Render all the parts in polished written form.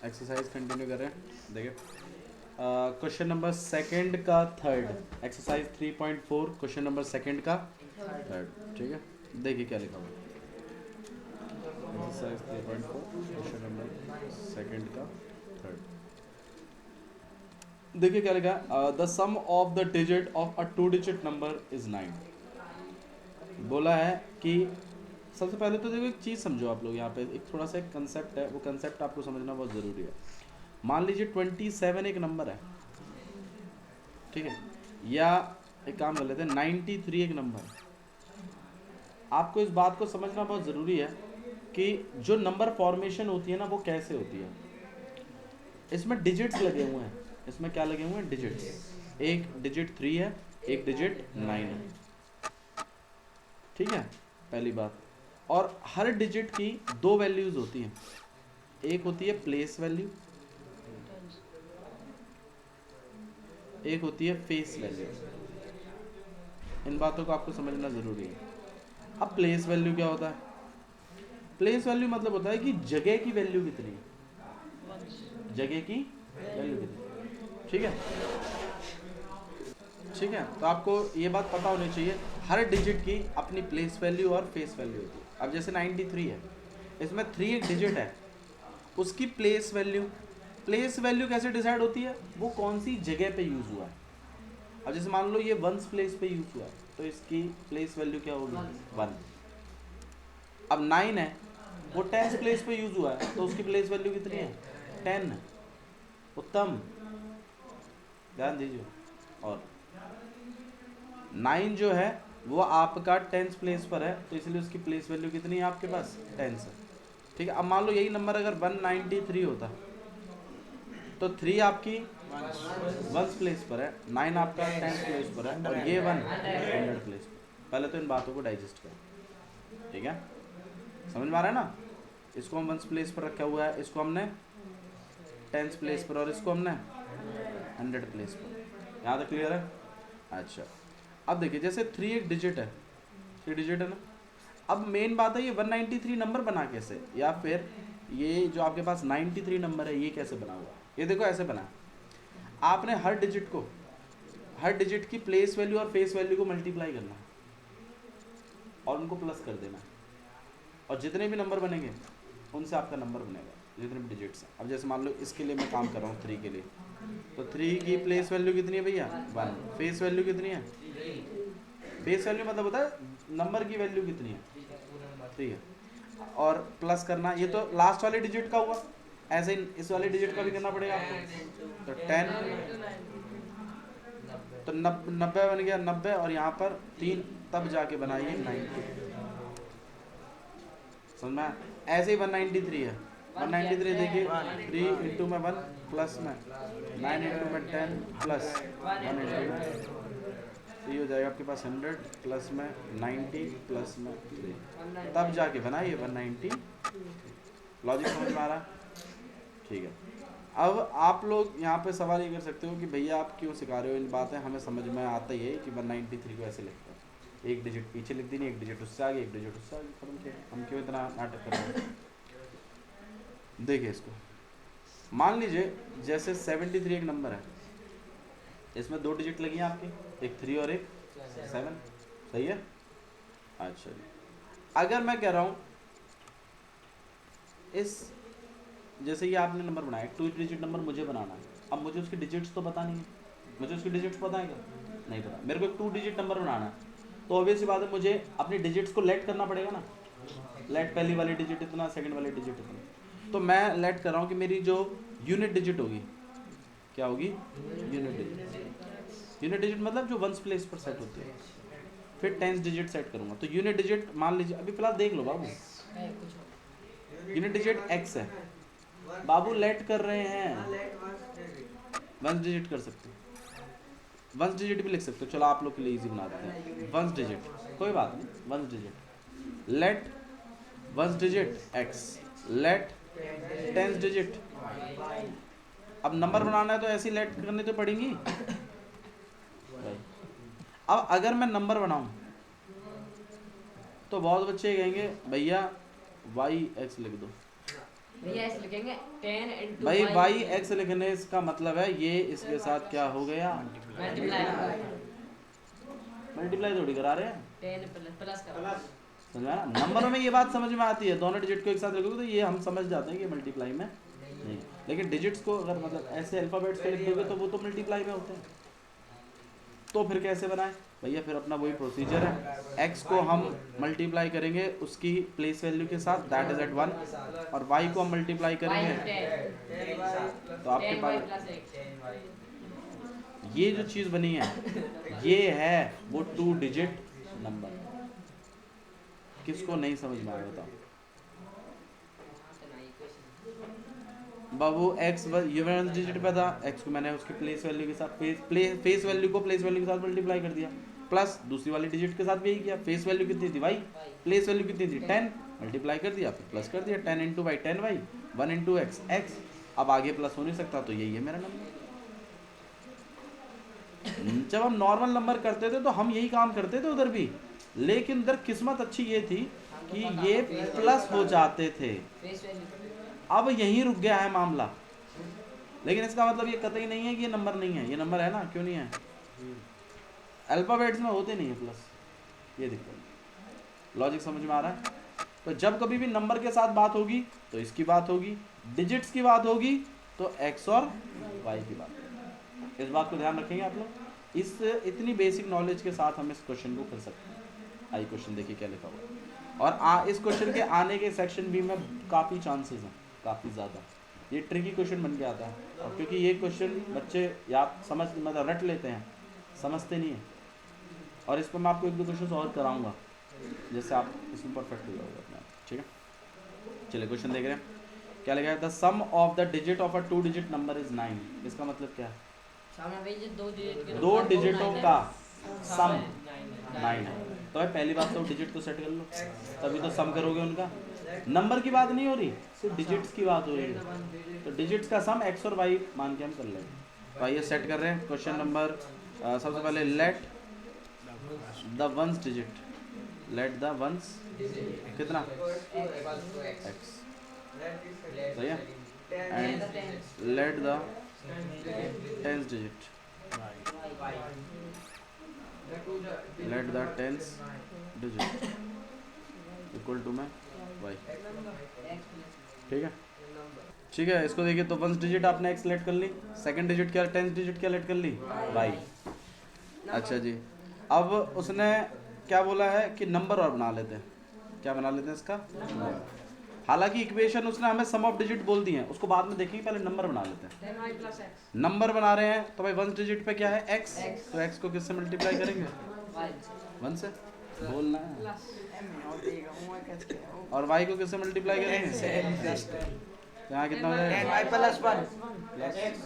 Exercise continue कर रहे हैं। देखिए क्वेश्चन नंबर सेकंड का third, exercise 3.4 question number second का थर्ड। ठीक है, देखिए क्या लिखा हुआ एक्सरसाइज 3.4 क्वेश्चन नंबर सेकंड का थर्ड। देखिए क्या लिखा है, the sum of the digit of a 2 digit number is 9। बोला है कि सबसे पहले तो देखो एक चीज़ समझो आप लोग, यहाँ पे एक थोड़ा सा एक कंसेप्ट है, वो कंसेप्ट आपको समझना बहुत ज़रूरी है। मान लीजिए 27 एक नंबर है, ठीक है, या एक काम कर लेते हैं 93 एक नंबर है। आपको इस बात को समझना बहुत ज़रूरी है कि जो नंबर फॉर्मेशन होती है ना वो कैसे होती है। इसमें डिजिट्स लगे हुए हैं, इसमें क्या लगे हुए हैं, डिजिट्स। एक डिजिट 3 है, एक डिजिट 9 है, ठीक है, पहली बात। और हर डिजिट की दो वैल्यूज होती हैं, एक होती है प्लेस वैल्यू, एक होती है फेस वैल्यू। इन बातों को आपको समझना ज़रूरी है। अब प्लेस वैल्यू क्या होता है? प्लेस वैल्यू मतलब होता है कि जगह की वैल्यू कितनी है, जगह की वैल्यू कितनी, ठीक है, ठीक है। तो आपको ये बात पता होनी चाहिए, हर डिजिट की अपनी प्लेस वैल्यू और फेस वैल्यू होती है। अब जैसे 93 है, इसमें 3 एक डिजिट है, उसकी प्लेस वैल्यू, प्लेस वैल्यू कैसे डिसाइड होती है, वो कौन सी जगह पे यूज़ हुआ है। अब जैसे मान लो ये वंस प्लेस पे यूज़ हुआ है, तो इसकी प्लेस वैल्यू क्या होगी, 1। अब 9 है, वो 10th प्लेस पे यूज़ हुआ है, तो उसकी प्लेस वैल्यू कितनी है, 10। उत्तम, ध्यान दीजिए। और 9 जो है वो आपका 10th प्लेस पर है, तो इसलिए उसकी प्लेस वैल्यू कितनी है आपके पास, 10 है, ठीक है। अब मान लो यही नंबर अगर 193 होता, तो 3 आपकी वंस प्लेस पर है, 9 आपका 10th प्लेस पर है, और ये 1 100 प्लेस पर। पहले तो इन बातों को डाइजेस्ट करें, ठीक है, समझ में आ रहा है ना। इसको हम वंस प्लेस पर रखा हुआ है, इसको हमने 10th प्लेस पर, और इसको हमने 100 प्लेस पर। यहाँ तक क्लियर है? अच्छा, अब देखिए जैसे 3 एक डिजिट है, 3 डिजिट है ना। अब मेन बात है ये 193 नंबर बना कैसे, या फिर ये जो आपके पास 93 नंबर है ये कैसे बना हुआ। ये देखो ऐसे बना, आपने हर डिजिट को, हर डिजिट की प्लेस वैल्यू और फेस वैल्यू को मल्टीप्लाई करना है और उनको प्लस कर देना है, और जितने भी नंबर बनेंगे उनसे आपका नंबर बनेगा, जितने भी डिजिट्स हैं। अब जैसे मान लो इसके लिए मैं काम कर रहा हूँ 3 के लिए, तो 3 की प्लेस वैल्यू कितनी है भैया, 1। फेस वैल्यू कितनी है, फेस वैल्यू मतलब होता है नंबर की वैल्यू कितनी है, ठीक है, और प्लस करना। ये तो लास्ट वाले डिजिट का हुआ, ऐसे ही इस वाले डिजिट का भी करना पड़ेगा आपको, तो 10, तो 90 बन गया, 90, और यहाँ पर 3, तब जाके बनाइए 90। समझ में आया? ऐसे ही 193 है, 193 देखिए 3 इंटू में 1 प्लस में 9 इंटू में 10 प्लस 1 इंटू, तो ये हो जाएगा आपके पास 100 प्लस में 90 प्लस में 3, तब जाके बना ये 190। लॉजिक समझ में आ रहा है? ठीक है। अब आप लोग यहाँ पे सवाल ये कर सकते हो कि भैया आप क्यों सिखा रहे हो इन बातें, हमें समझ में आता ही है कि 193 को ऐसे लिखते हैं, एक डिजिट पीछे लिख देनी, एक डिजिट उससे आगे, एक डिजिट उससे आगे, खत्म किया, हम क्यों इतना नाटक कर रहे हैं। देखिए इसको, मान लीजिए जैसे 73 एक नंबर है, इसमें 2 डिजिट लगी हैं आपकी, एक 3 और एक 7, सही है। अच्छा जी, अगर मैं कह रहा हूँ इस, जैसे ये आपने नंबर बनाया, 2 डिजिट नंबर मुझे बनाना है, अब मुझे उसकी डिजिट्स तो पता नहीं है, मुझे उसकी डिजिट्स पता है क्या, नहीं पता। मेरे को एक 2 डिजिट नंबर बनाना है, तो ऑब्वियस सी बात है मुझे अपनी डिजिट्स को लेट करना पड़ेगा ना, लेट पहली वाली डिजिट इतना, सेकंड वाली डिजिट इतना। तो मैं लेट कर रहा हूँ कि मेरी जो यूनिट डिजिट होगी, क्या होगी, यूनिट डिजिट। यूनिट डिजिट मतलब जो वंस प्लेस पर सेट होती है, फिर 10th डिजिट सेट करूँगा, तो यूनिट डिजिट मान लीजिए, अभी फिलहाल देख लो बाबू, यूनिट डिजिट x है बाबू, लेट कर रहे हैं, वंस डिजिट कर सकते हो, वंस डिजिट भी लिख सकते हो, चलो आप लोग के लिए इजी बना देते हैं, वंस डिजिट, कोई बात नहीं, ones digit, let ones digit x, let 10th digit. अब नंबर बनाना है तो ऐसी लेट करनी तो पड़ेगी। अब अगर मैं नंबर बनाऊं तो बहुत बच्चे कहेंगे भैया y x लिख दो, भैया ऐसे लिखेंगे 10 into भाई y वाई एक्स लिखने का मतलब है ये इसके साथ क्या हो गया, मल्टीप्लाई मल्टीप्लाई थोड़ी करा रहे हैं, 10 प्लस करो। समझ में आया? नंबरों में ये बात समझ में आती है, दोनों डिजिट को एक साथ लिखोगे तो ये हम समझ जाते हैं कि मल्टीप्लाई में नहीं, लेकिन डिजिट्स को अगर मतलब ऐसे अल्फाबेट्स को लिख दोगे तो वो तो मल्टीप्लाई में होते हैं। तो फिर कैसे बनाए भैया, फिर अपना वही प्रोसीजर है, x को हम मल्टीप्लाई करेंगे उसकी प्लेस वैल्यू के साथ, दैट इज एट 1, और y को हम मल्टीप्लाई y करेंगे 10 तो आपके 10y पास प्लस 1 ये जो चीज़ बनी है ये है वो 2 डिजिट नंबर। किसको नहीं समझ में आया बताओ बाबू, x यूनिट डिजिट पे था, x को मैंने उसकी प्लेस वैल्यू के साथ फेस वैल्यू को प्लेस वैल्यू के साथ मल्टीप्लाई कर दिया, प्लस दूसरी वाली डिजिट के साथ भी यही किया, फेस वैल्यू कितनी थी y, प्लेस वैल्यू कितनी थी 10, मल्टीप्लाई कर दिया फिर प्लस कर दिया, 10 into y 10y, 1 into x x, अब आगे प्लस हो नहीं सकता तो यही है मेरा नंबर। जब हम नॉर्मल नंबर करते थे तो हम यही काम करते थे उधर भी, लेकिन उधर किस्मत अच्छी ये थी कि ये प्लस हो जाते थे, फेस वैल्यू अब यहीं रुक गया है मामला, लेकिन इसका मतलब ये कतई नहीं है कि ये नंबर नहीं है, ये नंबर है ना, क्यों नहीं है, अल्फाबेट्स में होते नहीं है प्लस, ये दिक्कत। लॉजिक समझ में आ रहा है? तो जब कभी भी नंबर के साथ बात होगी तो इसकी बात होगी, डिजिट्स की बात होगी तो एक्स और वाई की बात होगी, इस बात को ध्यान रखेंगे आप लोग। इस इतनी बेसिक नॉलेज के साथ हम इस क्वेश्चन को कर सकते हैं। आई क्वेश्चन देखिए क्या लिखा हुआ है, और इस क्वेश्चन के आने के सेक्शन बी में काफ़ी चांसेस हैं, काफ़ी ज़्यादा, ये ट्रिकी क्वेश्चन बन के आता है, और क्योंकि ये क्वेश्चन बच्चे याद समझ मतलब रट लेते हैं, समझते नहीं हैं, और इस पर मैं आपको 1-2 क्वेश्चन और कराऊंगा जैसे आप इसमें परफेक्ट हो जाओगे अपने आप, ठीक है। चलिए क्वेश्चन देख रहे हैं क्या लिखा है, the sum of the digit of a 2 digit number is 9, इसका मतलब क्या है, सामने भाई जो 2 डिजिट के 2 डिजिटों का सम 9 9 है, तो भाई पहली बात तो डिजिट तो सेट कर लो, तभी तो सम करोगे उनका, नंबर की बात नहीं हो रही, सिर्फ डिजिट्स की बात हो रही है, तो डिजिट्स का सम एक्स और वाई मान के हम कर लेंगे। तो आइए सेट कर रहे हैं क्वेश्चन नंबर, सबसे पहले let the ones digit, let the ones कितना एक्स, सही है, and let the tens digit, let the tens digit equal to में वाई, ठीक है। ठीक है, इसको देखिए, तो वंस डिजिट आपने एक्स लेट कर ली, सेकंड डिजिट क्या, टेंस डिजिट क्या लेट कर ली, वाई। अच्छा जी, अब उसने क्या बोला है कि नंबर और बना लेते हैं, क्या बना लेते हैं इसका, हालांकि इक्वेशन उसने हमें सम ऑफ डिजिट बोल दी है, उसको बाद में देखेंगे, पहले नंबर बना लेते हैं। 10y प्लस x नंबर बना रहे हैं तो भाई वंस डिजिट पे क्या है एक्स, तो एक्स को किससे मल्टीप्लाई करेंगे, y 1 से, बोलना है, प्लस और वाई को किससे मल्टीप्लाई करेंगे, तो यहाँ कितना हो जाएगा, 10y प्लस 1 प्लस एक्स,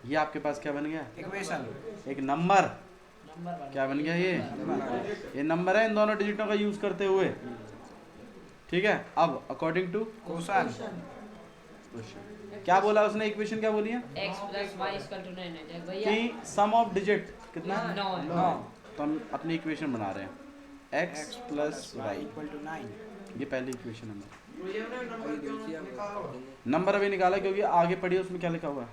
ये आपके पास क्या बन गया, इक्वेशन एक नंबर, नंबर क्या बन गया ये नंबर है इन दोनों डिजिटों का यूज करते हुए, ठीक है। अब अकॉर्डिंग टू कोसान क्या बोला उसने, इक्वेशन क्या बोली है x plus y equal to 9 है भैया, कि सम ऑफ डिजिट कितना है, 9 तो हम अपनी इक्वेशन बना रहे हैं x plus y, equal to 9 ये पहली इक्वेशन है, नंबर अभी निकाला क्योंकि आगे पढ़िए उसमें क्या लिखा हुआ है,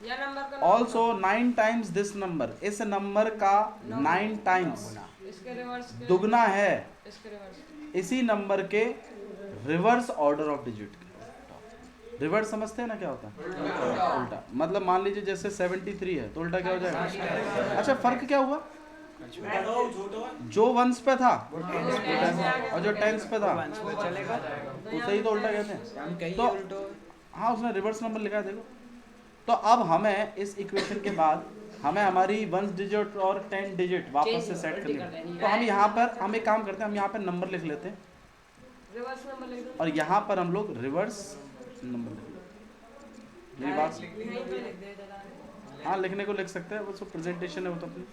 या नंबर का ऑल्सो 9 टाइम्स दिस नंबर, इस नंबर का 9 टाइम्स इसके रिवर्स दुगना है इसके रिवर्स इसी नंबर के reverse order of digit, reverse समझते हैं ना क्या होता है, उल्टा, मतलब मान लीजिए जैसे 73 है तो उल्टा क्या हो जाएगा, अच्छा फर्क क्या हुआ, जो वंस पे था और जो टेंस पे था चलेगा उसे ही तो उल्टा कहते हैं, हम कहीं तो उल्टो हाँ उसने रिवर्स नंबर लिखा है देखो। तो अब हमें इस इक्वेशन के बाद हमें हमारी 1 डिजिट और 10 डिजिट वापस से सेट करनी है, तो हम यहाँ पर हम एक काम करते हैं, हम यहाँ पर नंबर लिख लेते हैं रिवर्स नंबर लिख दो, और यहाँ पर हम लोग रिवर्स नंबर लिख लेते हैं, मेरी बात यहीं पे लिख दे दादा, हाँ लिखने को लिख सकते हैं, वो प्रेजेंटेशन है वो तो अपनी।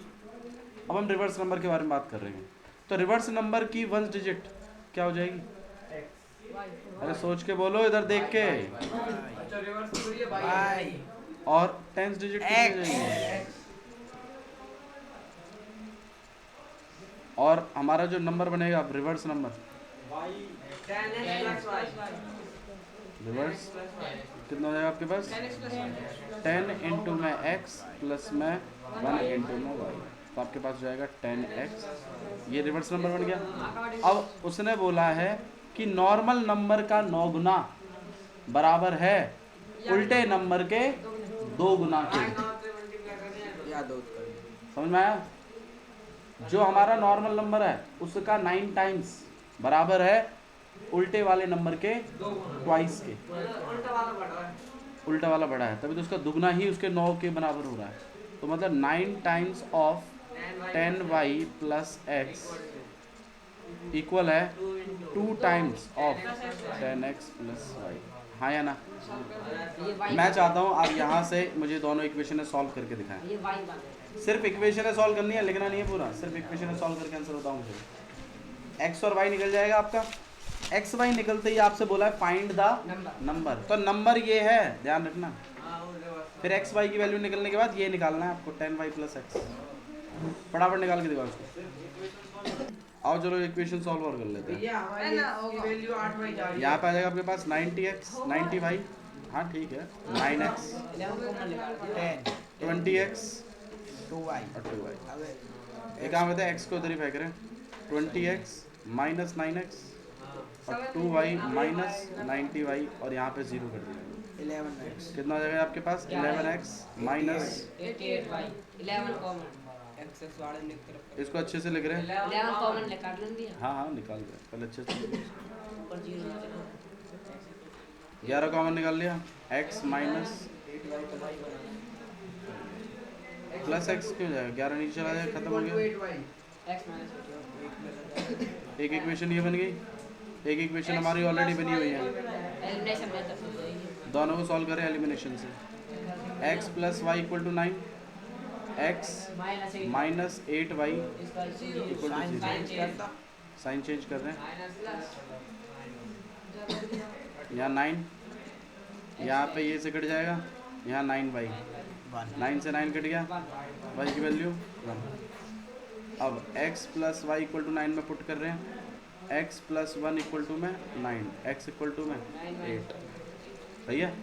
अब हम रिवर्स नंबर के बारे में बात कर रहे हैं, तो रिवर्स नंबर की 1 डिजिट क्या हो जाएगी, अरे सोच के बोलो इधर देख के, y और 10 डिजिट कितनी जाएगी, और हमारा जो नंबर बनेगा अब रिवर्स नंबर रिवर्स कितना हो जाएगा आपके पास 10 इंटू में x प्लस में 1 इंटू में y, तो आपके पास हो जाएगा 10x। ये रिवर्स नंबर बन गया। अब उसने बोला है कि नॉर्मल नंबर का 9 गुना बराबर है उल्टे नंबर के 2 गुना के। समझ में आया? जो हमारा नॉर्मल नंबर है उसका 9 टाइम्स बराबर है उल्टे वाले नंबर के ट्वाइस के। उल्टा वाला बड़ा है तभी तो उसका दुगना ही उसके 9 के बराबर हो रहा है। तो मतलब 9 times of 10y plus x equal है 2 times of 10x plus y। हाँ या ना? मैं चाहता हूँ आप यहाँ से मुझे दोनों इक्वेशन सॉल्व करके दिखाएं। सिर्फ इक्वेशन सॉल्व करनी है, लिखना नहीं है पूरा, सिर्फ इक्वेशन सॉल्व करके आंसर बताऊँ मुझे। x और y निकल जाएगा आपका। एक्स वाई निकलते ही आपसे बोला है फाइंड द नंबर, तो नंबर ये है, ध्यान रखना। फिर एक्स वाई की वैल्यू निकलने के बाद ये निकालना है आपको 10y प्लस एक्स। फटाफट निकाल के दिखाओ इसको। आओ चलो इक्वेशन सॉल्व और कर लेते हैं। यहाँ पे आ जाएगा आपके पास 90x 90y, हाँ ठीक है, 9x 20x 2y और 2y। एक काम होता है x को इधर ही फेंक रहे हैं, 20x माइनस 9x और 2y माइनस 90y और यहाँ पे 0 कर दिया। 11x कितना हो जाएगा आपके पास? 11x minus 88y 11 common. इसको अच्छे से लिख रहे हैं। 11 कॉमन निकाल लेंगे। हाँ हाँ निकाल दे पहले अच्छे से। 11 कॉमन निकाल लिया। x माइनस प्लस x क्यों जाएगा? 11 नीचे चला जाएगा, खत्म हो गया। एक इक्वेशन ये बन गई, एक इक्वेशन हमारी ऑलरेडी बनी हुई है। दोनों को सॉल्व करें एलिमिनेशन से। x plus y equal to 9, x minus 8y equal to 0। Sign change कर रहे हैं। यहाँ 9, यहाँ पे ये से कट जाएगा, यहाँ 9y, 9 से 9 कट गया, y की वैल्यू 1। अब x plus y equal to 9 में पुट कर रहे हैं, x प्लस 1 इक्वल टू में 9, x इक्वल टू में 8। सही है।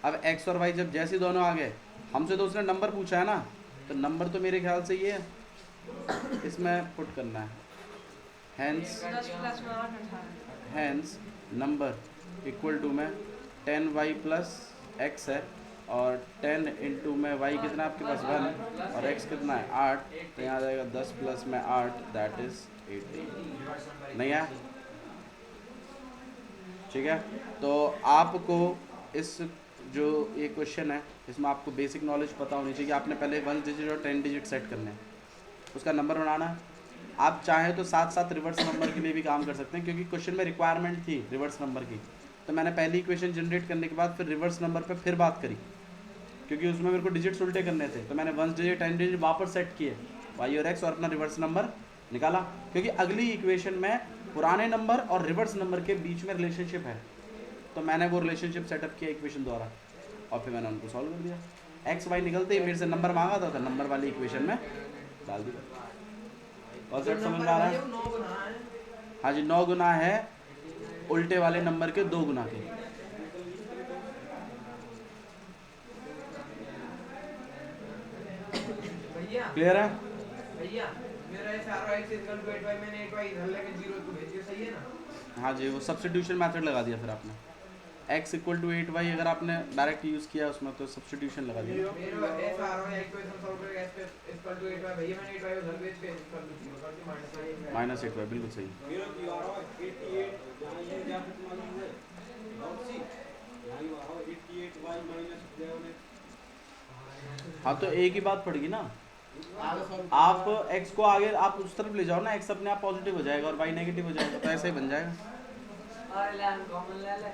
अब x और y जब जैसे दोनों आ गए, हमसे तो उसने नंबर पूछा है ना, तो नंबर तो मेरे ख्याल से ये है, इसमें पुट करना है। हैंस नंबर इक्वल टू में 10y प्लस x है और 10 इंटू में y कितना आपके पास 1 और x कितना है 8, तो यहाँ आ जाएगा 10 प्लस में 8 दैट इज 18। नहीं है? ठीक है। तो आपको इस जो ये क्वेश्चन है इसमें आपको बेसिक नॉलेज पता होनी चाहिए। आपने पहले 1 डिजिट और 10 डिजिट सेट करने हैं, उसका नंबर बनाना है। आप चाहें तो साथ साथ रिवर्स नंबर के लिए भी काम कर सकते हैं, क्योंकि क्वेश्चन में रिक्वायरमेंट थी रिवर्स नंबर की, तो मैंने पहली इक्वेशन जनरेट करने के बाद फिर रिवर्स नंबर पे फिर बात करी, क्योंकि उसमें मेरे को डिजिट्स उल्टे करने थे। तो मैंने 1 डिजिट 10 डिजिट वापस सेट किए वाई और एक्स और अपना रिवर्स नंबर निकाला, क्योंकि अगली इक्वेशन में पुराने नंबर और रिवर्स नंबर के बीच में रिलेशनशिप है। तो मैंने वो रिलेशनशिप सेटअप किया इक्वेशन द्वारा और फिर मैंने उनको सॉल्व कर दिया। एक्स वाई निकलते ही मेरे से नंबर मांगा था, तो नंबर वाली इक्वेशन में डाल दिया। कॉन्सेप्ट समझ में आ रहा है? हाँ जी, 9 गुना है उल्टे वाले नंबर के 2 गुना के। क्लियर है? भैया मेरा ये सारा x इक्वल टू 8y, मैंने 8y इधर लेके 0 को भेज दिया, सही है ना? हाँ जी, वो सब्स्टिट्यूशन मेथड लगा दिया फिर आपने। x इक्वल टू 8y अगर आपने डायरेक्ट यूज़ किया उसमें तो सब्स्टिट्यूशन लगा दिया। मेरा ये सारा इक्वेशन सॉल्व करके x इक्वल टू 8y, भैया मैंने 8y उधर भेज के कर दी माइनस 8y, बिल्कुल सही। मेरा की आ रहा है 88 यहाँ ये क्या कुछ मालूम है बहुत सी यहाँ ही आ रहा है 88y माइनस 11। हाँ तो एक ही बात पड़ेगी ना, आप x को आगे आप उस तरफ ले जाओ ना, x अपने आप पॉजिटिव हो जाएगा और y नेगेटिव हो जाएगा, तो ऐसे ही बन जाएगा। और ले कॉमन ले ले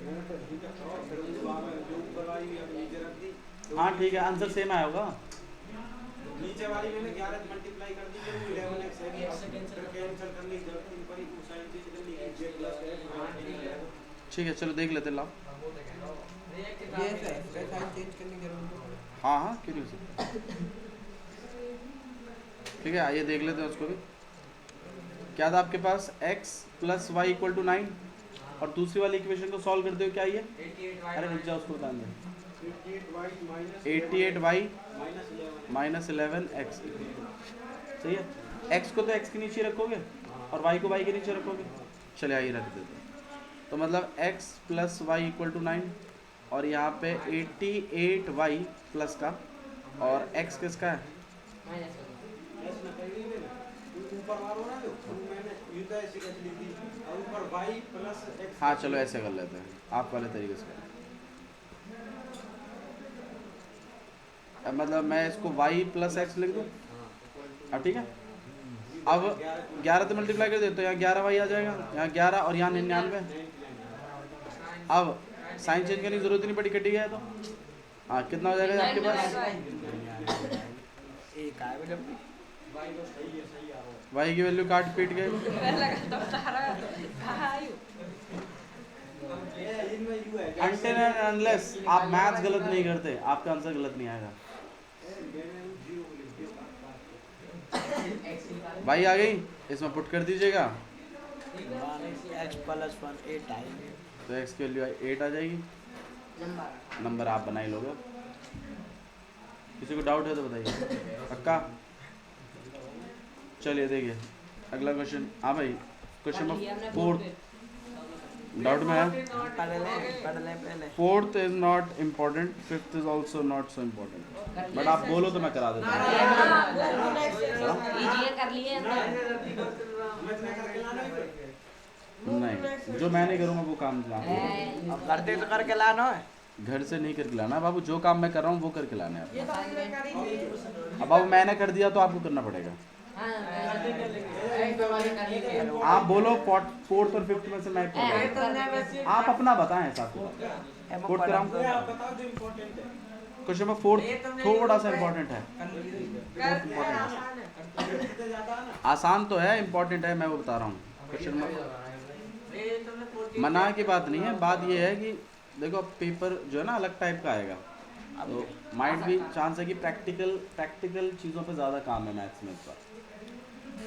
मैंने तो ठीक है और फिर उस बार में जो ऊपर वाली अब नीचे रख दी। हाँ ठीक है, आंसर सेम आया होगा। नीचे वाली मैंने 11 मल्टीप्लाई कर दी, फिर 11x है, फिर कैंसिल करने की जरूरत नहीं पड़ी, कोसाइन चेंज करने की j प्लस है। ठीक है चलो देख लेते लाओ। ये साइन चेंज करने की जरूरत नहीं। हाँ हाँ क्यों नहीं सर, ठीक है आइए देख लेते हैं उसको भी। क्या था आपके पास x plus y equal to 9 और दूसरी वाली इक्वेशन को सॉल्व करते हो क्या ये 88y अरे रुक जाओ उसको बता दे 88y 88y minus 11 minus 11x सही है। x को तो x के नीचे रखोगे और y को y के नीचे रखोगे। चले आइए रख देते हैं। तो मतलब x plus y equal to 9 और यहाँ पे 88y प्लस का और x किसका है माइनस हो गया। ऐसे ना करिए ना ऊपर वाला ना जो मैंने ये तो ऐसे कैसे लिख दी और ऊपर y प्लस x हाँ चलो ऐसे कर लेते हैं आप वाले तरीके से करें। अब मतलब मैं इसको y प्लस एक्स लिख दूँ अब ठीक है। अब 11 से मल्टीप्लाई कर देते तो यहाँ 11y आ जाएगा यहाँ 11 और यहाँ 99। अब साइन चेंज करने की जरूरत नहीं पड़ी कटी गया तो हाँ कितना हो जाएगा आपके पास एक आया बेटा y तो सही आ रहा है y की वैल्यू काट पीट गए। ये इनमें u है अनटिल एंड अनलेस आप मैथ्स गलत नहीं करते आपका आंसर गलत नहीं आएगा। भाई आ गई इसमें पुट कर दीजिएगा एक्स प्लस 1 8 आएंगे तो x की वैल्यू 8 आ जाएगी। नंबर नंबर आप बना ही लोगे। किसी को डाउट है तो बताइए पक्का। चलिए देखिए अगला क्वेश्चन। हाँ भाई क्वेश्चन नंबर 4 डाउट में है। पढ़ ले पहले fourth is not important fifth is also not so important but आप बोलो तो मैं करा देता इजी कर लिए हूँ। नहीं जो मैं नहीं करूँगा वो काम लाना अब करते तो करके लाना है घर से नहीं करके लाना बाबू। जो काम मैं कर रहा हूँ वो करके लाना है आपको। अब बाबू मैंने कर दिया तो आपको करना पड़ेगा। आप बोलो फोर्थ और फिफ्थ में से मैं आप अपना बताएं हिसाब से फोर्थ कराऊं। आप बताओ जो इम्पोर्टेंट है क्वेश्चन नंबर फोर्थ थोड़ा सा इम्पोर्टेंट है। जितने ज्यादा है ना आसान तो है इम्पोर्टेंट है मैं वो बता रहा हूँ। क्वेश्चन नंबर मना की बात नहीं है। बात ये है कि देखो पेपर जो है ना अलग टाइप का आएगा तो माइट भी चांस है कि प्रैक्टिकल चीज़ों पे ज़्यादा काम है मैथ्स में इस बार।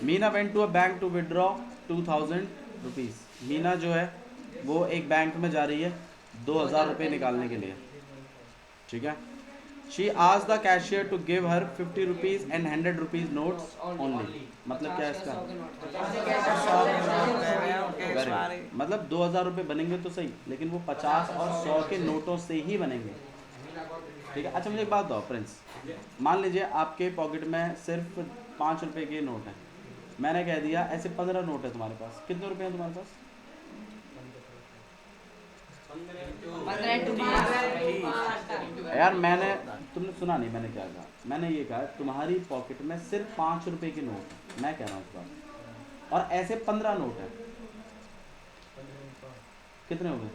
Meena went to a bank to withdraw 2000 rupees. Meena जो है वो एक बैंक में जा रही है 2000 रुपये निकालने के लिए ठीक है। She asked the cashier to give her 50 rupees and 100 rupees notes only. मतलब क्या है इसका Very good. मतलब 2000 रुपये बनेंगे तो सही लेकिन वो 50 और 100 के नोटों से ही बनेंगे ठीक है। अच्छा मुझे एक बात दो प्रिंस मान लीजिए आपके पॉकेट में सिर्फ 5 रुपए के नोट हैं। मैंने कह दिया ऐसे 15 नोट है तुम्हारे पास। कितने रुपए हैं तुम्हारे पास 15 यार मैंने तुमने सुना नहीं मैंने क्या कहा। मैंने ये कहा तुम्हारी पॉकेट में सिर्फ 5 रुपए के नोट है। मैं कह रहा हूँ इस बात और ऐसे 15 नोट है। कितने हो गए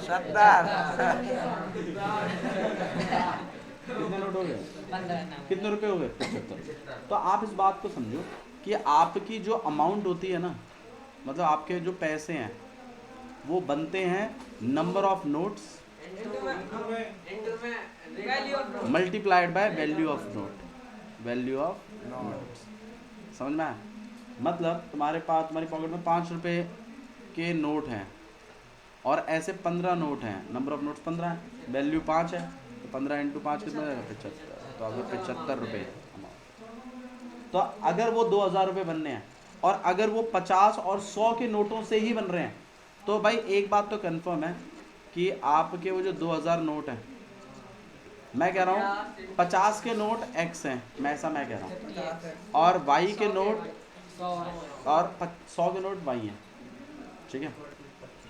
70 कितने नोट हो गए 15 कितने रुपए हो गए 75। तो आप इस बात को समझो कि आपकी जो अमाउंट होती है ना मतलब आपके जो पैसे हैं वो बनते हैं number of notes multiplied by value of note value of notes. समझ में आया। मतलब तुम्हारे पास तुम्हारी पॉकेट में 5 रुपए के नोट हैं और ऐसे 15 नोट हैं। नंबर ऑफ नोट्स 15 है वैल्यू 5 है तो 15 इंटू 5 कितना हो जाएगा 75। तो अगर 75 रुपये अमाउंट तो अगर वो 2000 रुपये बनने हैं और अगर वो 50 और 100 के नोटों से ही बन रहे हैं तो भाई एक बात तो कंफर्म है कि आपके वो जो 2000 नोट हैं मैं कह रहा हूँ 50 के नोट x हैं मैं कह रहा हूँ और y के नोट और 100 के नोट y हैं ठीक है।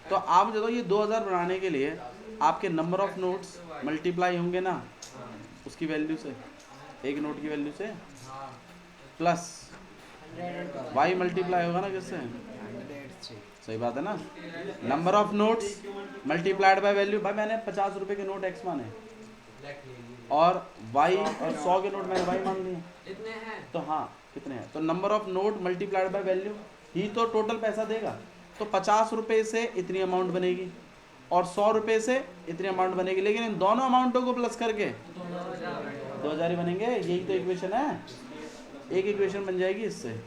तो आप जो ये 2000 बनाने के लिए आपके नंबर ऑफ नोट्स मल्टीप्लाई होंगे ना उसकी वैल्यू से एक नोट की वैल्यू से प्लस y मल्टीप्लाई होगा ना किससे सही बात है ना। Number of notes multiplied by value. भाई मैंने 50 रुपए के नोट x माने और y और 100 के नोट मैंने y मान लिए तो हाँ कितने हैं तो number of note multiplied by value ही तो टोटल पैसा देगा। तो 50 रुपए से इतनी अमाउंट बनेगी और 100 रुपए से इतनी अमाउंट बनेगी लेकिन इन दोनों अमाउंटों को प्लस करके 2000 ही बनेंगे। यही तो इक्वेशन है एक इक्वेशन बन जाएगी इससे।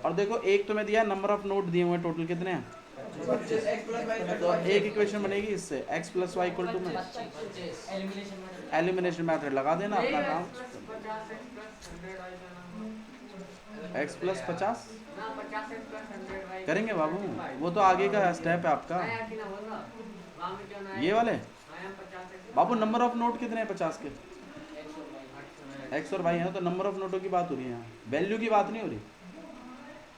और देखो एक तो मैं दिया नंबर ऑफ नोट दिए हुए टोटल कितने हैं, 25 x + y तो एक इक्वेशन बनेगी इससे x + y = में एलिमिनेशन मेथड लगा देना अपना काम। x + 50 करेंगे बाबू, वो तो आगे का स्टेप है आपका। ये वाले बाबू नंबर ऑफ नोट कितने हैं 50 के, x और y है तो नंबर ऑफ नोटों की बात हो रही है यहाँ, वैल्यू की बात नहीं हो रही,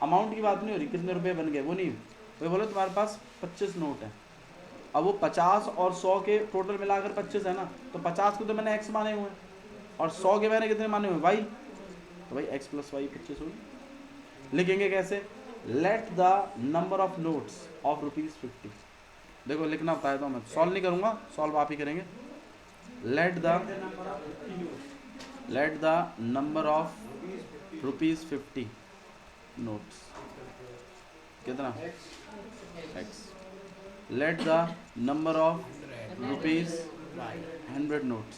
अमाउंट की बात नहीं हो रही, कितने रुपए बन गए वो नहीं। वो बोलो तुम्हारे पास 25 नोट है, अब वो 50 और 100 के टोटल मिलाकर 25 है ना, तो 50 को तो मैंने x माने हुए हैं और 100 के मैंने कितने माने हुए y, तो भाई x + y 25 होगी। लिखेंगे कैसे, let the number of notes of ₹50। देखो लिखना बताया तो मैं सॉल्व नहीं करूँगा, सॉल्व आप ही करेंगे। Let the number of ₹50 notes कितना x, let the number of ₹100 notes.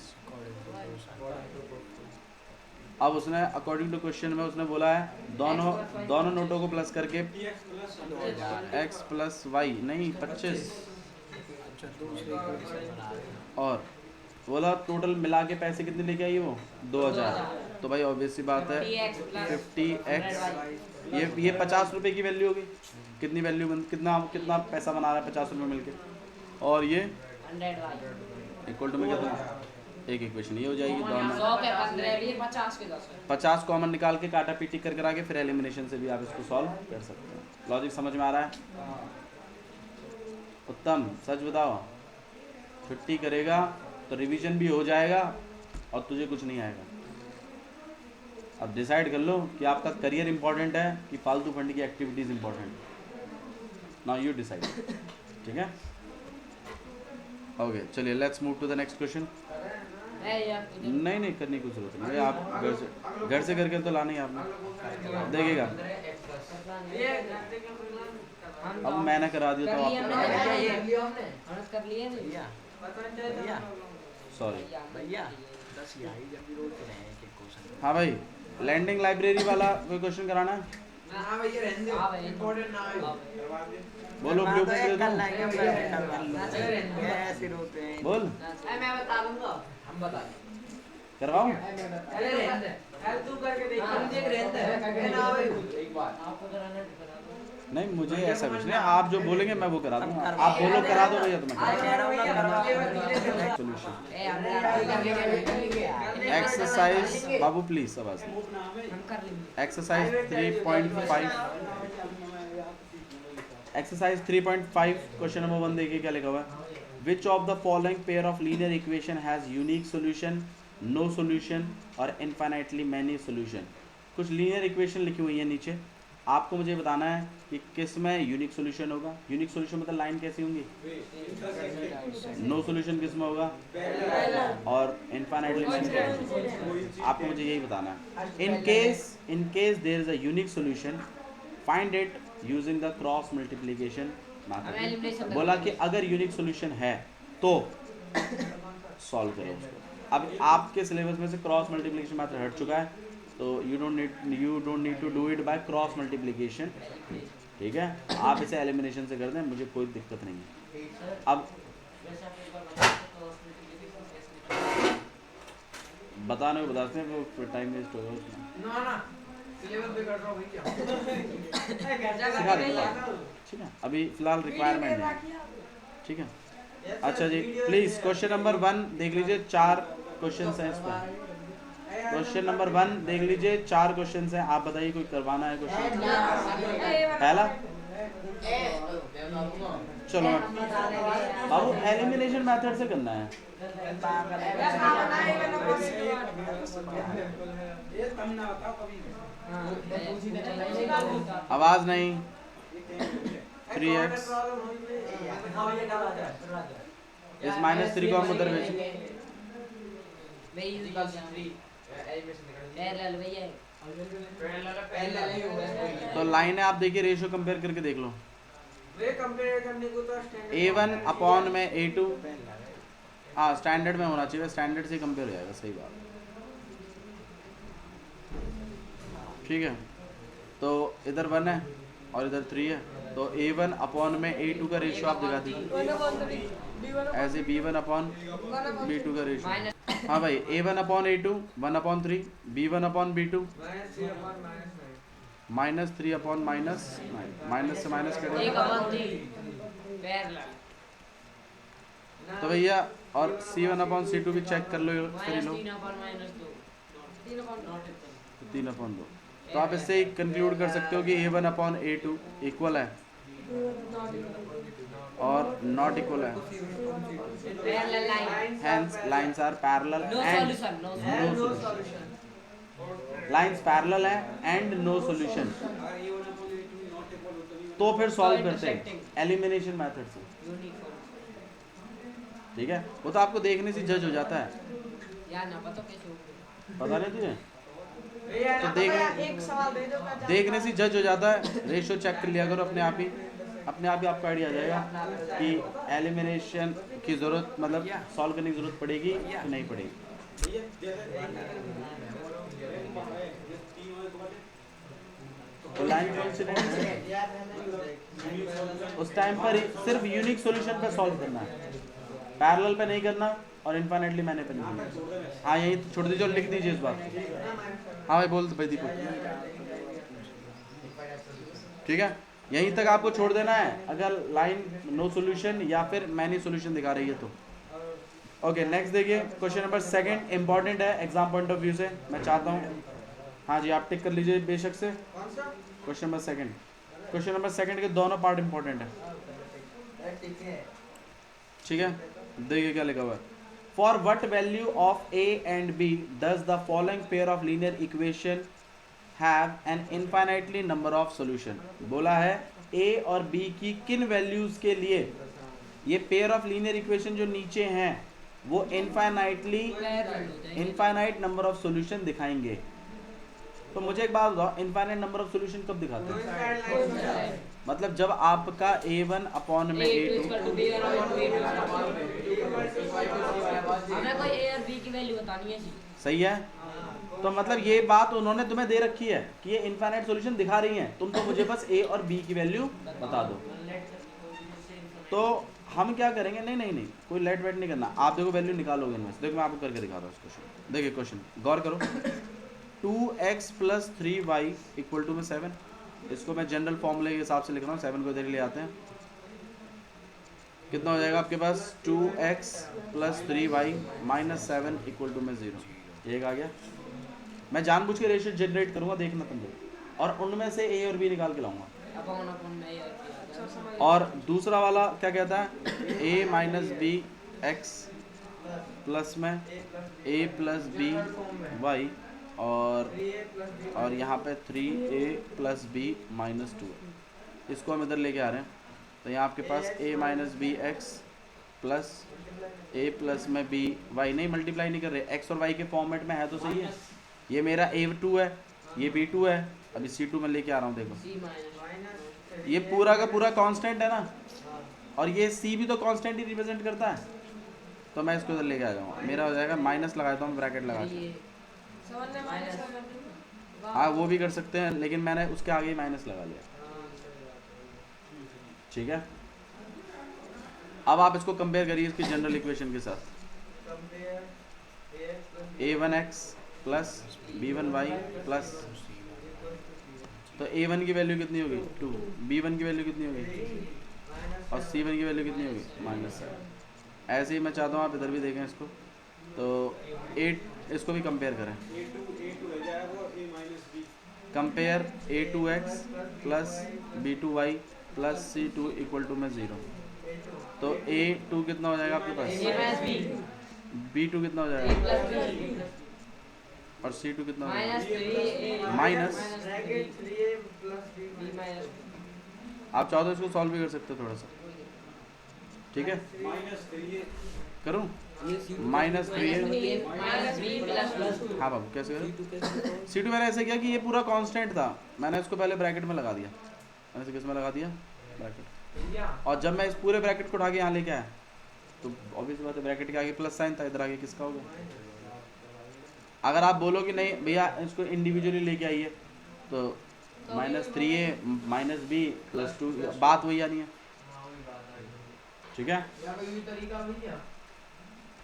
अब उसने अकॉर्डिंग टू क्वेश्चन में उसने बोला है दोनों नोटों को प्लस करके x + y नहीं 25 और बोला टोटल मिला के पैसे कितने लेके आई वो 2000। तो भाई ऑब्वियस सी बात है 50x ये 50 रुपए की वैल्यू होगी, कितनी वैल्यू कितना पैसा बना रहा है 50 रुपये मिलके, और ये इक्वल टू में कितना, एक इक्वेशन ये हो जाएगी। दोनों 50 कॉमन निकाल के काटा पीटी कर करा के फिर एलिमिनेशन से भी आप इसको सॉल्व कर सकते हैं। लॉजिक समझ में आ रहा है? उत्तम सच बताओ, छुट्टी करेगा तो रिवीजन भी हो जाएगा और तुझे कुछ नहीं आएगा। अब डिसाइड कर लो कि आपका करियर इंपॉर्टेंट है कि फालतू फंड की activities important. Now you decide, ठीक है? ओके चलिए let's move to the next question. नहीं करने की कुछ जरूरत नहीं, आप घर से करके तो लाना ही आपने, देखिएगा अब मैंने करा दिया तो आप सॉरी। हाँ भाई लैंडिंग लाइब्रेरी वाला कोई क्वेश्चन कराना है? हां भैया रहने दो, इंपॉर्टेंट ना है। बोलो ब्लू बुक दे दो, बोल मैं बता दूंगा, हम बता करवाऊं? अरे रहने दे, तू करके देख, हम देख रहने दे ना भाई एक बार आपको कराना है करा दो। नहीं मुझे ऐसा कुछ नहीं, आप जो बोलेंगे मैं वो करा दूंगा, आप बोलो करा दो भैया तो मैं सोल्यूशन। एक्सरसाइज बाबू प्लीज आवाज, एक्सरसाइज 3.5 क्वेश्चन नंबर 1 देखिए क्या लिखा हुआ है। Which of the following pair of linear equation has unique solution, no solution और इनफाइनाइटली मैनी सोल्यूशन। कुछ लीनियर इक्वेशन लिखी हुई है नीचे, आपको मुझे बताना है कि किस में यूनिक सोल्यूशन होगा। यूनिक सोल्यूशन मतलब लाइन कैसी होंगी, नो सोल्यूशन किस में होगा और इनफाइनाइटली मैनी। आपको मुझे यही बताना है। In case there is a unique solution find it using the cross multiplication method. बोला कि अगर यूनिक सोल्यूशन है तो सॉल्व करो उसको। अब आपके सिलेबस में से क्रॉस मल्टीप्लिकेशन मेथड हट चुका है, तो you don't need to do it by cross multiplication, ठीक है? आप इसे एलिमिनेशन से कर दें, मुझे कोई दिक्कत नहीं है। अब बताने को बताते हैं वो टाइम वेस्ट होगा उसमें। ना सिलेबस पे कर रहा हूं सिखा देता, ठीक है? अभी फिलहाल रिक्वायरमेंट नहीं, ठीक है? अच्छा जी प्लीज क्वेश्चन नंबर 1 देख लीजिए, 4 क्वेश्चन हैं इस पर। क्वेश्चन नंबर 1 देख लीजिए, 4 क्वेश्चन हैं, आप बताइए कोई करवाना है क्वेश्चन पहला? चलो अब एलिमिनेशन मेथड से करना है। आवाज नहीं, 3x इस -3 को हम उधर भेजें तो लाइन है, आप देखिए रेशियो कंपेयर करके देख लो। कंपेयर करने को तो A1 अपॉन में A2, हाँ स्टैंडर्ड में होना चाहिए, स्टैंडर्ड से कंपेयर हो जाएगा, सही बात। ठीक है, तो इधर 1 है और इधर 3 है, तो A1 अपॉन में A2 का रेशियो आप दिखा दीजिए ऐसे B1 अपॉन B2 का रेशियो। माइनस हाँ भाई, A1 upon A2 1/3, B1 upon B2 -3 upon minus minus से माइनस एक करेंगे अपन थी पैरेलल तो भैया, और C1 अपॉन C2 भी चेक कर लो फिर माइनस लो 3 अपन -2 3/2। तो आप इससे ही कंक्लूड कर सकते हो कि A1 अपॉन A2 इक्वल है और नॉट इक्वल है, parallel line hence lines are parallel no and solution no no solution, lines parallel है and no solution। अगर ये वाला बोले टू नॉट इक्वल होता नहीं तो फिर सॉल्व So करते हैं intersecting। एलिमिनेशन मेथड से, यूनिफॉर्म ठीक है। वो तो आपको देखने से जज हो जाता है, यार ना पता कैसे हो पता नहीं तुझे, तो देखने- एक सवाल दे दो देखने से जज हो जाता है। रेशियो चेक कर लिया करो अपने आप ही आपको आइडिया आ जाएगा कि एलिमिनेशन की ज़रूरत, मतलब सॉल्व करने की ज़रूरत पड़ेगी कि नहीं पड़ेगी। भैया तो लाइन कोइंसिडेंस उस टाइम पर सिर्फ यूनिक सॉल्यूशन पे सॉल्व करना है, पैरेलल पे नहीं करना और इनफाइनाइटली मैंने पे नहीं करना। हाँ, यही छोड़ दीजिए और लिख दीजिए इस बात को। हाँ भाई, बोल भाई दीपक, ठीक है, यहीं तक आपको छोड़ देना है अगर लाइन नो सॉल्यूशन या फिर मैनी सॉल्यूशन दिखा रही है तो। ओके, नेक्स्ट देखिए, क्वेश्चन नंबर 2 इंपॉर्टेंट है एग्जाम पॉइंट ऑफ व्यू से, मैं चाहता हूँ। हाँ जी, आप टिक कर लीजिए बेशक से। क्वेश्चन नंबर 2, क्वेश्चन नंबर 2 के दोनों पार्ट इंपॉर्टेंट है, ठीक है। देखिए क्या लिखा हुआ है, for what value of a and b does the following pair of linear equation have an infinitely number of solution. बोला है ए और बी की किन वैल्यूज के लिए ये पेयर ऑफ लीनियर इक्वेशन जो नीचे हैं वो infinitely infinite number of solution दिखाएंगे। तो मुझे एक बात बताओ, इनफाइनाइट नंबर ऑफ सॉल्यूशन कब दिखाते हैं? मतलब जब आपका A1 अपॉन में A2 हमें कोई ए और बी की वैल्यू बतानी है जी। सही है, तो मतलब ये बात उन्होंने तुम्हें दे रखी है कि ये इनफाइनाइट सॉल्यूशन दिखा रही हैं, तुम तो मुझे बस ए और बी की वैल्यू बता दो। तो हम क्या करेंगे, नहीं कोई लेट वेट नहीं करना, आप देखो वैल्यू निकालोगे इनमें से। देखो मैं आपको करके दिखा रहा हूँ इस क्वेश्चन। देखिए क्वेश्चन गौर करो, 2x + 3y = में 7। इसको मैं जनरल फॉर्मूले के हिसाब से लिख रहा हूँ, 7 को इधर ले आते हैं। कितना हो जाएगा आपके पास, 2x + 3y - 7 = में 0। एक आ गया। मैं जानबूझ के रेशियो जनरेट करूंगा, देखना तुम लोग, और उनमें से ए और बी निकाल के लाऊंगा। अपन में ए और बी। और दूसरा वाला क्या कहता है, a - b x प्लस में a + b y और यहाँ पे 3a + b - 2। इसको हम इधर लेके आ रहे हैं, तो यहाँ आपके पास a - b x plus a plus में b y, नहीं मल्टीप्लाई नहीं कर रहे, x और y के फॉर्मेट में है तो सही है। ये मेरा a2 है, ये b2 है, अभी c2 में लेके आ रहा हूँ। देखो सी माइनस ये पूरा का पूरा कांस्टेंट है ना, और ये c भी तो कांस्टेंट ही रिप्रेजेंट करता है, तो मैं इसको इधर लेके आ जाऊँगा। मेरा हो जाएगा माइनस लगाता हूँ ब्रैकेट लगा के। ये हाँ वो भी कर सकते हैं, लेकिन मैंने उसके आगे ही माइनस लगा लिया, ठीक है। अब आप इसको कंपेयर करिए इसकी जनरल इक्वेशन के साथ, a1x + b1y प्लस, तो a1 की वैल्यू कितनी होगी 2, b1 की वैल्यू कितनी होगी और c1 की वैल्यू कितनी होगी -7। ऐसे ही मैं चाहता हूँ आप इधर भी देखें इसको, तो 8 इसको भी कंपेयर करें। A2 रह जाएगा a - b। Compare a2x + b2y + c2 = में 0। तो a2 कितना हो जाएगा आपके पास, ए माइनस बी b2 कितना हो ए जाएगा प्लस बी और c2 कितना हो माइनस जाएगा 3a माइनस। बी माइनस आप चाहो तो इसको सॉल्व भी कर सकते हो थोड़ा सा, ठीक है। -3a करूँ -3a, माइनस बी प्लस हाँ बाबू कैसे करूँ। c2 मैंने ऐसे किया कि ये पूरा कांस्टेंट था, मैंने इसको पहले ब्रैकेट में लगा दिया, मैंने इसे किस में लगा दिया, ब्रैकेट। और जब मैं इस पूरे ब्रैकेट को उठा के यहाँ लेके आया तो ऑब्वियस बात है ब्रैकेट के आगे प्लस साइन था, इधर आगे किसका होगा। अगर आप बोलो कि नहीं भैया इसको इंडिविजुअली लेके आइए, तो -3a -b + 2, बात वही आनी है। हाँ वही बात है। ठीक है, या कोई भी तरीका भी है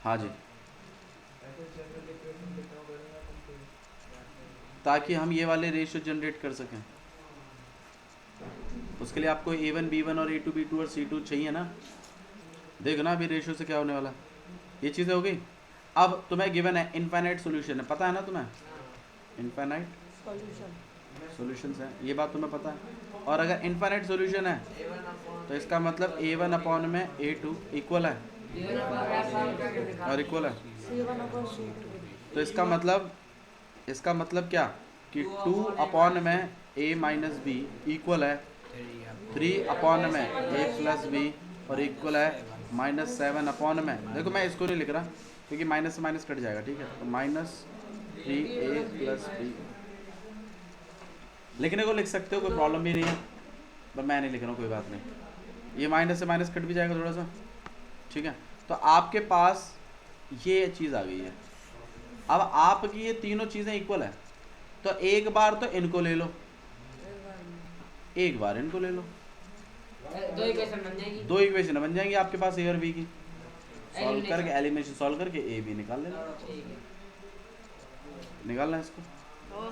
हाँ जी, ऐसे जनरल इक्वेशन लिखना पड़ेगा तुमको, ताकि हम ये वाले रेशियो जनरेट कर सकें। उसके लिए आपको a1 b1 और a2 b2 और c2 चाहिए ना। देखो ना अभी रेशियो से क्या होने वाला, ये चीज़ें हो गई। अब तुम्हें गिवन है इनफाइनाइट सॉल्यूशन है, पता है ना तुम्हें, इनफाइनाइट सॉल्यूशंस है, ये बात तुम्हें पता है। और अगर इनफाइनाइट सॉल्यूशन है तो इसका मतलब a1 अपॉन में a2 इक्वल है और इक्वल है। तो इसका मतलब क्या कि 2 अपॉन में a माइनस बी इक्वल है 3 अपॉन में a प्लस बी और इक्वल है -7 अपॉन में, देखो मैं इसको नहीं लिख रहा क्योंकि माइनस से माइनस कट जाएगा, ठीक है, तो -3a + b लिखने को लिख सकते हो, कोई प्रॉब्लम भी नहीं है, पर मैं नहीं लिख रहा हूँ, कोई बात नहीं, ये माइनस से माइनस कट भी जाएगा थोड़ा सा, ठीक है। तो आपके पास ये चीज़ आ गई है। अब आपकी ये तीनों चीज़ें इक्वल है, तो एक बार तो इनको ले लो, एक बार इनको ले लो, दो इक्वेशन बन जाएगी। 2 इक्वेशन बन जाएंगी आपके पास ए और बी की। सॉल्व करके एलिमिनेशन सॉल्व करके ए बी निकाल लेना, ठीक है, निकालना है इसको।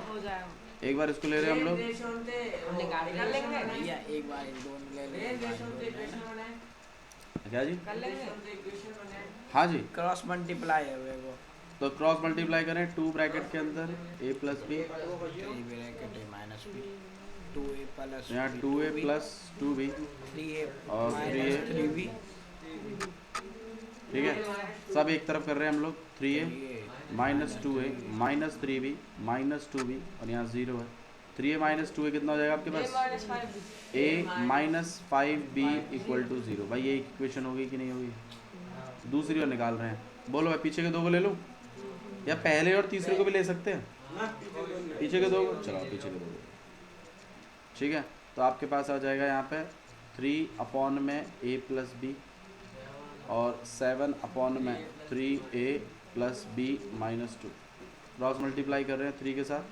हो जाएगा। एक बार इसको ले रहे हैं हम लोग, हम निकाल लेंगे। भैया एक बार इन दोनों ले लेंगे, क्या जी, कर लेंगे। हाँ जी, क्रॉस मल्टीप्लाई है वो, तो क्रॉस मल्टीप्लाई करें 2 ब्रैकेट के अंदर a + b, 3 bracket a minus b, 2a plus यहाँ 2a + 2b 3a और माइनस 3a, 3b, ठीक है, सब एक तरफ कर रहे हैं हम लोग, 3a -2a -3b -2b और यहाँ 0 है, 3a -2a कितना हो जाएगा आपके पास, a -5b = 0। भाई ये इक्वेशन होगी कि नहीं होगी, दूसरी और निकाल रहे हैं, बोलो भाई पीछे के 2 को ले लूँ या पहले और तीसरे को भी ले सकते हैं, पीछे के 2 को, चलो पीछे के 2 को, ठीक है। तो आपके पास आ जाएगा यहाँ पे 3 अपॉन में a + b और 7 अपॉन में 3a + b - 2, क्रॉस मल्टीप्लाई कर रहे हैं 3 के साथ,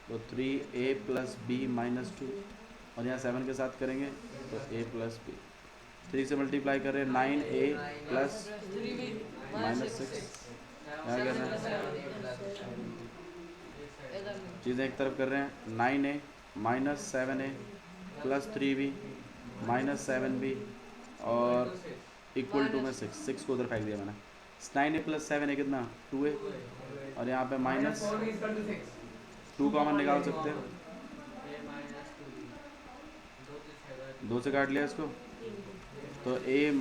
तो 3a + b - 2 और यहाँ 7 के साथ करेंगे तो a + b, 3 से मल्टीप्लाई कर रहे हैं 9a + -6, क्या कर रहे हैं, चीज़ें एक तरफ कर रहे हैं, 9a -7a + 3b -7b और = में 6 को उधर फेंक दिया मैंने, 9a + 7a कितना 2a और यहाँ पे -2 कॉमन निकाल सकते हैं, 2 से काट लिया इसको, तो a -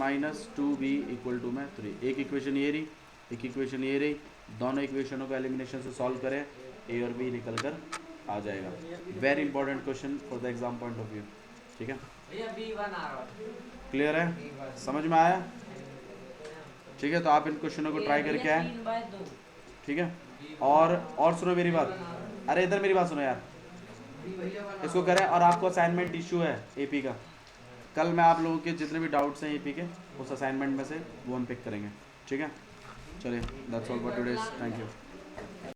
2b = में 3, एक इक्वेशन ये रही, एक इक्वेशन ये रही, दोनों इक्वेशनों को एलिमिनेशन से सॉल्व करें, a और b निकल कर आ जाएगा। Very important question for the exam point of view, ठीक है, क्लियर है, समझ में आया, ठीक है। तो आप इन क्वेश्चनों को ट्राई करके आए, 3/2। ठीक है। और सुनो मेरी बात, अरे इधर मेरी बात सुनो यार, इसको करें। और आपको असाइनमेंट इशू है एपी का, कल मैं आप लोगों के जितने भी डाउट्स हैं एपी के उस असाइनमेंट में से वो हम पिक करेंगे, ठीक है। चलिए that's all for today, thank you.